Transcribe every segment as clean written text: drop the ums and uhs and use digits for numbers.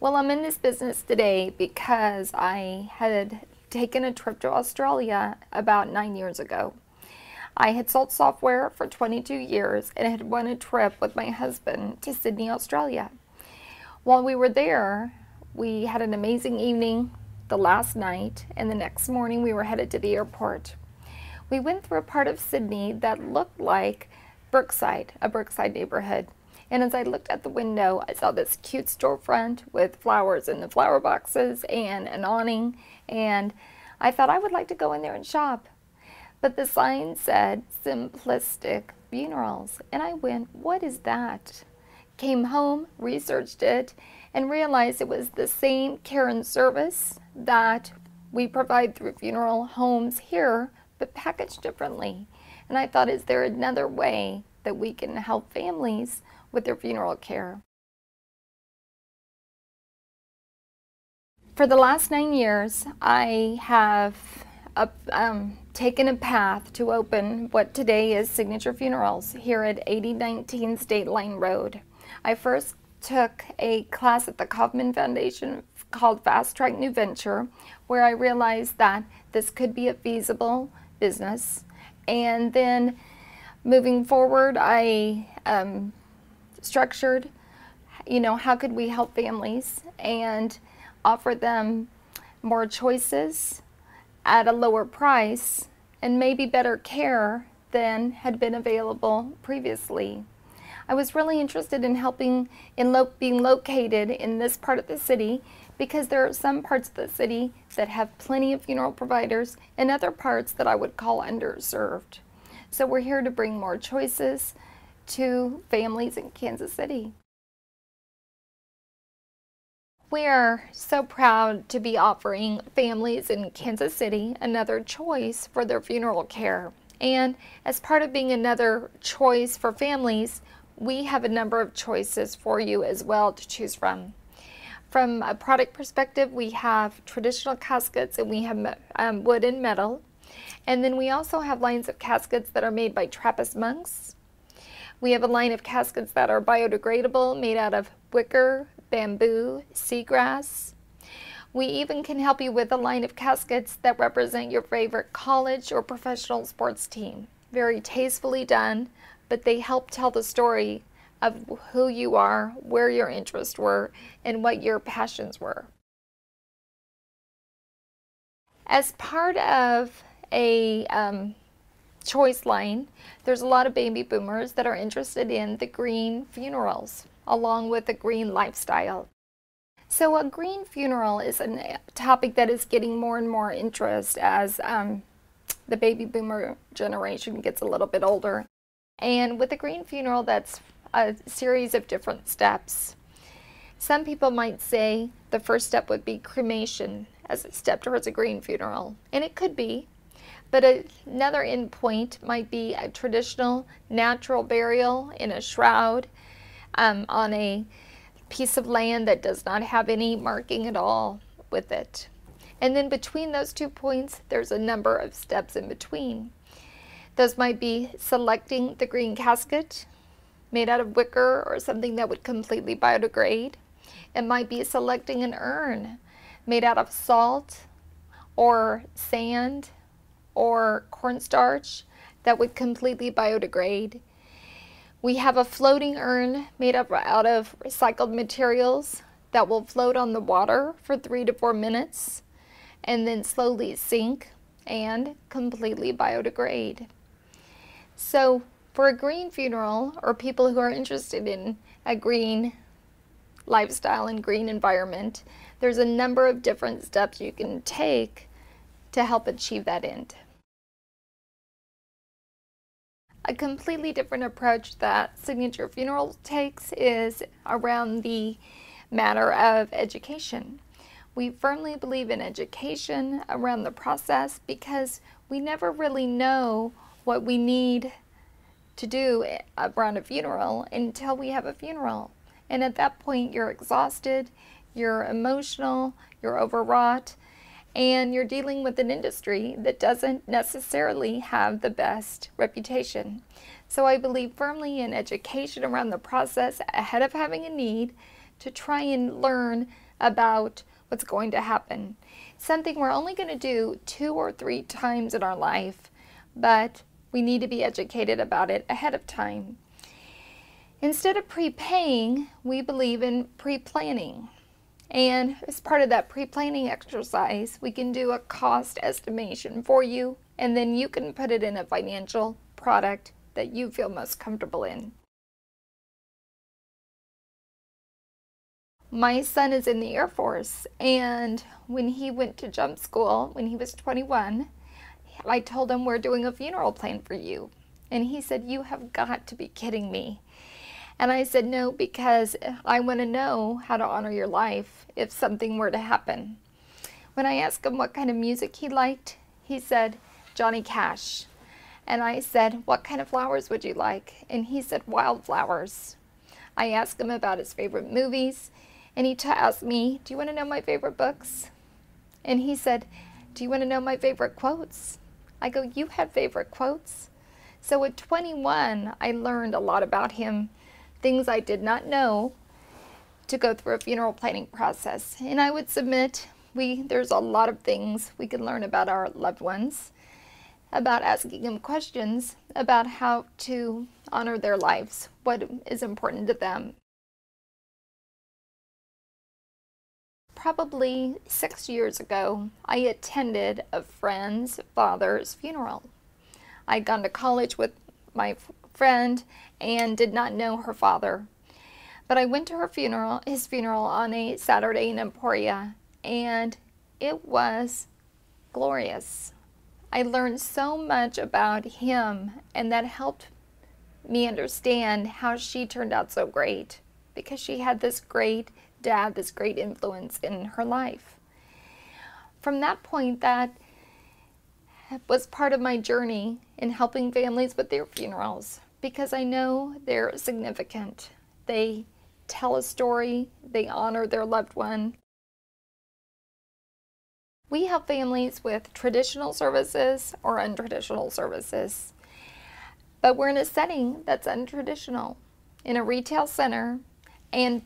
Well, I'm in this business today because I had taken a trip to Australia about 9 years ago. I had sold software for 22 years and had won a trip with my husband to Sydney, Australia. While we were there, we had an amazing evening the last night, and the next morning we were headed to the airport. We went through a part of Sydney that looked like Brookside, a Brookside neighborhood. And as I looked at the window, I saw this cute storefront with flowers in the flower boxes and an awning, and I thought I would like to go in there and shop. But the sign said simplistic funerals, and I went, what is that? Came home, researched it, and realized it was the same care and service that we provide through funeral homes here, but packaged differently. And I thought, is there another way that we can help families with their funeral care? For the last 9 years, I have taken a path to open what today is Signature Funerals here at 8019 State Line Road. I first took a class at the Kauffman Foundation called Fast Track New Venture, where I realized that this could be a feasible business. And then moving forward, I structured, how could we help families and offer them more choices at a lower price and maybe better care than had been available previously. I was really interested in helping in being located in this part of the city because there are some parts of the city that have plenty of funeral providers and other parts that I would call underserved. So we're here to bring more choices to families in Kansas City. We are so proud to be offering families in Kansas City another choice for their funeral care. And as part of being another choice for families, we have a number of choices for you as well to choose from. From a product perspective, we have traditional caskets and we have wood and metal. And then we also have lines of caskets that are made by Trappist monks. We have a line of caskets that are biodegradable, made out of wicker, bamboo, seagrass. We even can help you with a line of caskets that represent your favorite college or professional sports team. Very tastefully done, but they help tell the story of who you are, where your interests were, and what your passions were. As part of a choice line, there's a lot of baby boomers that are interested in the green funerals, along with the green lifestyle. So a green funeral is a topic that is getting more and more interest as the baby boomer generation gets a little bit older. And with a green funeral, that's a series of different steps. Some people might say the first step would be cremation as a step towards a green funeral, and it could be. But another end point might be a traditional natural burial in a shroud on a piece of land that does not have any marking at all with it. And then between those 2 points, there's a number of steps in between. Those might be selecting the green casket made out of wicker or something that would completely biodegrade. It might be selecting an urn made out of salt or sand or cornstarch that would completely biodegrade. We have a floating urn made up out of recycled materials that will float on the water for 3 to 4 minutes and then slowly sink and completely biodegrade. So for a green funeral, or people who are interested in a green lifestyle and green environment, there's a number of different steps you can take to help achieve that end. A completely different approach that Signature Funerals takes is around the matter of education. We firmly believe in education around the process because we never really know what we need to do around a funeral until we have a funeral. And at that point, you're exhausted, you're emotional, you're overwrought, and you're dealing with an industry that doesn't necessarily have the best reputation. So I believe firmly in education around the process ahead of having a need to try and learn about what's going to happen. Something we're only going to do 2 or 3 times in our life, but we need to be educated about it ahead of time. Instead of prepaying, we believe in pre-planning. And as part of that pre-planning exercise, we can do a cost estimation for you, and then you can put it in a financial product that you feel most comfortable in. My son is in the Air Force, and when he went to jump school when he was 21, I told him, we're doing a funeral plan for you. And he said, you have got to be kidding me. And I said, no, because I want to know how to honor your life if something were to happen. When I asked him what kind of music he liked, he said, Johnny Cash. And I said, what kind of flowers would you like? And he said, wildflowers. I asked him about his favorite movies, and he asked me, do you want to know my favorite books? And he said, do you want to know my favorite quotes? I go, you have favorite quotes? So at 21, I learned a lot about him, things I did not know, to go through a funeral planning process. And I would submit, there's a lot of things we can learn about our loved ones, about asking them questions about how to honor their lives, what is important to them. Probably 6 years ago, I attended a friend's father's funeral. I'd gone to college with my friend and did not know her father. But I went to his funeral on a Saturday in Emporia, and it was glorious. I learned so much about him, and that helped me understand how she turned out so great, because she had this great dad, this great influence in her life. From that point, that was part of my journey in helping families with their funerals, because I know they're significant. They tell a story, they honor their loved one. We help families with traditional services or untraditional services, but we're in a setting that's untraditional, in a retail center, and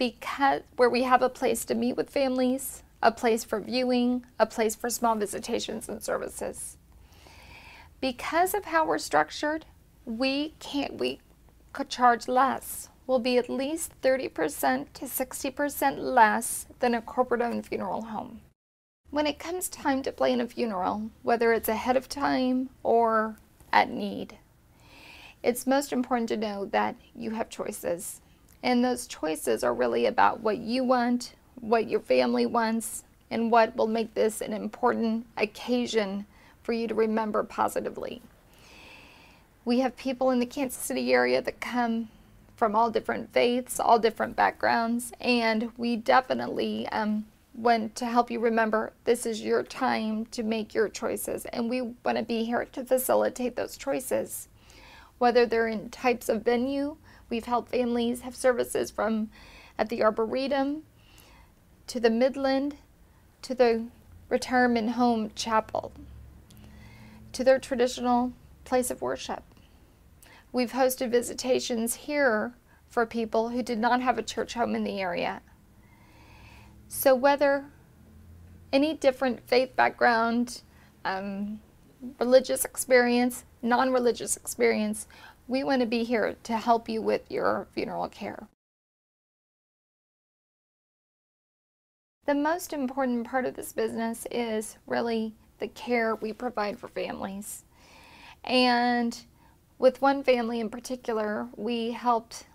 where we have a place to meet with families, a place for viewing, a place for small visitations and services. Because of how we're structured, we could charge less. We'll be at least 30% to 60% less than a corporate-owned funeral home. When it comes time to plan a funeral, whether it's ahead of time or at need, it's most important to know that you have choices. And those choices are really about what you want, what your family wants, and what will make this an important occasion for you to remember positively. We have people in the Kansas City area that come from all different faiths, all different backgrounds, and we definitely want to help you remember this is your time to make your choices, and we want to be here to facilitate those choices. Whether they're in types of venue, we've helped families have services from at the Arboretum, to the Midland, to the retirement home chapel, to their traditional place of worship. We've hosted visitations here for people who did not have a church home in the area. So whether any different faith background, religious experience, non-religious experience, we want to be here to help you with your funeral care. The most important part of this business is really the care we provide for families. And with one family in particular, we helped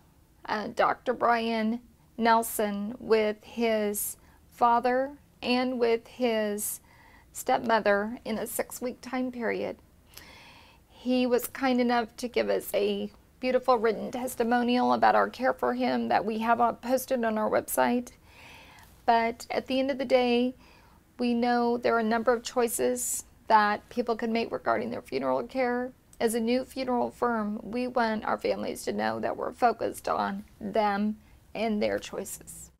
Dr. Brian Nelson with his father and with his stepmother in a 6-week time period. He was kind enough to give us a beautiful written testimonial about our care for him that we have posted on our website. But at the end of the day, we know there are a number of choices that people can make regarding their funeral care. As a new funeral firm, we want our families to know that we're focused on them and their choices.